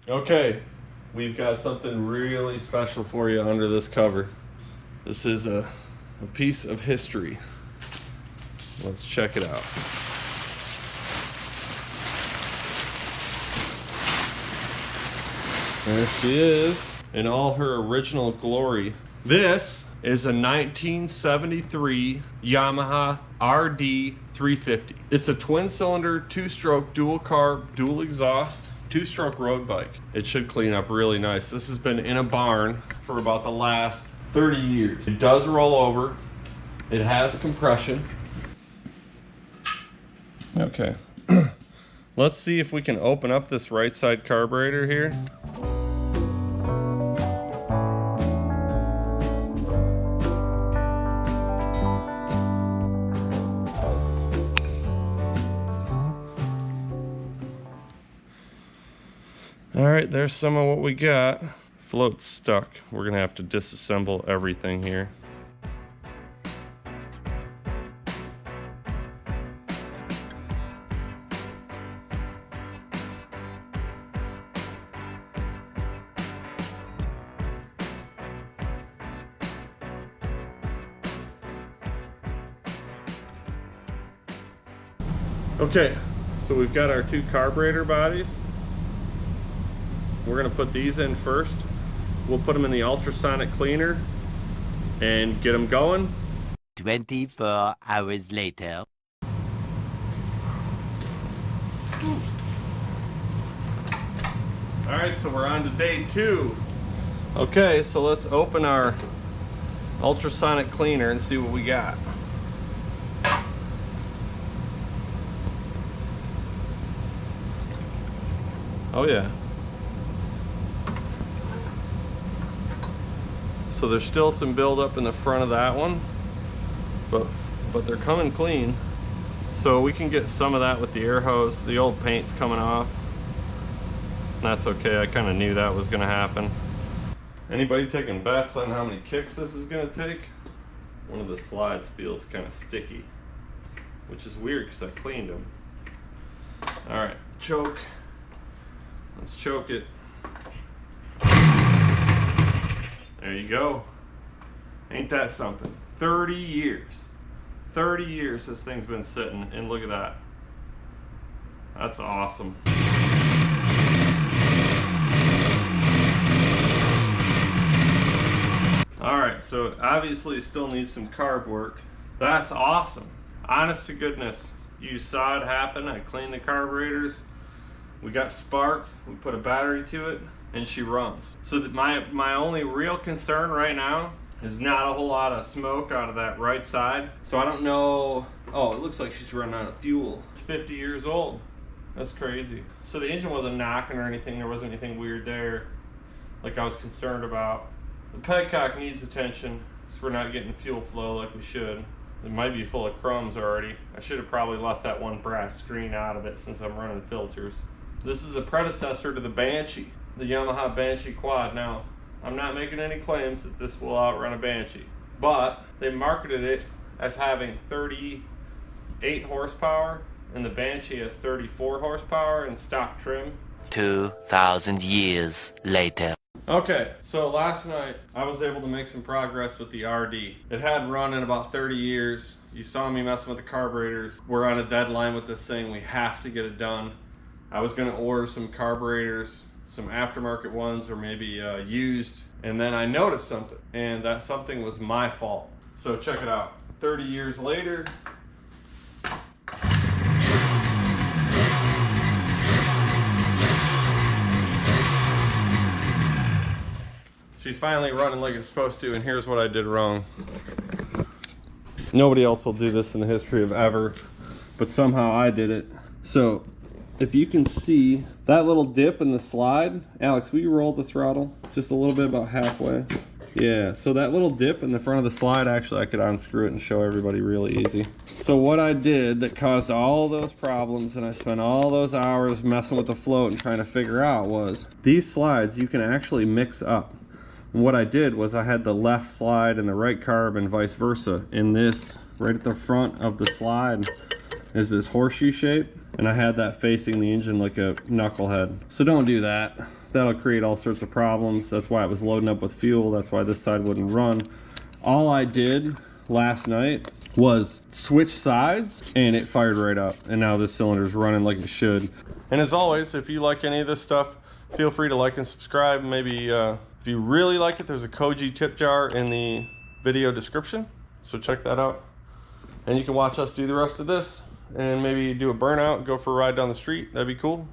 Okay, we've got something really special for you under this cover. This is a piece of history. Let's check it out. There she is in all her original glory. This is a 1973 Yamaha RD350. It's a twin-cylinder, two-stroke, dual carb, dual exhaust, two-stroke road bike. It should clean up really nice. This has been in a barn for about the last 30 years. It does roll over. It has compression. Okay. Let's see if we can open up this right side carburetor here. All right, there's some of what we got. Float's stuck. We're gonna have to disassemble everything here. Okay, so we've got our two carburetor bodies. We're gonna put these in first. We'll put them in the ultrasonic cleaner and get them going. 24 hours later. All right, so we're on to day 2. Okay, so let's open our ultrasonic cleaner and see what we got. Oh yeah. So there's still some buildup in the front of that one, but they're coming clean. So we can get some of that with the air hose. The old paint's coming off. That's okay, I kind of knew that was gonna happen. Anybody taking bets on how many kicks this is gonna take? One of the slides feels kind of sticky, which is weird because I cleaned them. All right, choke. Let's choke it. There you go. Ain't that something? 30 years. 30 years this thing's been sitting, and look at that. That's awesome. All right, so obviously it still needs some carb work. That's awesome. Honest to goodness, you saw it happen. I cleaned the carburetors. We got spark, we put a battery to it, and she runs. So that my only real concern right now is not a whole lot of smoke out of that right side. So I don't know, oh, it looks like she's running out of fuel. It's 50 years old. That's crazy. So the engine wasn't knocking or anything. There wasn't anything weird there like I was concerned about. The petcock needs attention, so we're not getting fuel flow like we should. It might be full of crumbs already. I should have probably left that one brass screen out of it since I'm running filters. This is the predecessor to the Banshee, the Yamaha Banshee quad. Now, I'm not making any claims that this will outrun a Banshee, but they marketed it as having 38 horsepower, and the Banshee has 34 horsepower in stock trim. 2,000 years later. Okay, so last night I was able to make some progress with the RD. It hadn't run in about 30 years. You saw me messing with the carburetors. We're on a deadline with this thing. We have to get it done. I was gonna order some carburetors, some aftermarket ones or maybe used, and then I noticed something, and that something was my fault. So check it out. 30 years later, she's finally running like it's supposed to, and here's what I did wrong. Nobody else will do this in the history of ever, but somehow I did it. So if you can see that little dip in the slide, Alex, will you roll the throttle just a little bit, about halfway? Yeah, so that little dip in the front of the slide, actually I could unscrew it and show everybody really easy. So what I did that caused all those problems, and I spent all those hours messing with the float and trying to figure out, was these slides you can actually mix up. And what I did was I had the left slide and the right carb and vice versa in this right at the front of the slide. is this horseshoe shape, and I had that facing the engine like a knucklehead. So don't do that. That'll create all sorts of problems. That's why it was loading up with fuel. That's why this side wouldn't run. All I did last night was switch sides and it fired right up, and now this cylinder is running like it should. And as always, if you like any of this stuff, feel free to like and subscribe. Maybe if you really like it, there's a Koji tip jar in the video description, so check that out. And you can watch us do the rest of this and maybe do a burnout, go for a ride down the street. That'd be cool.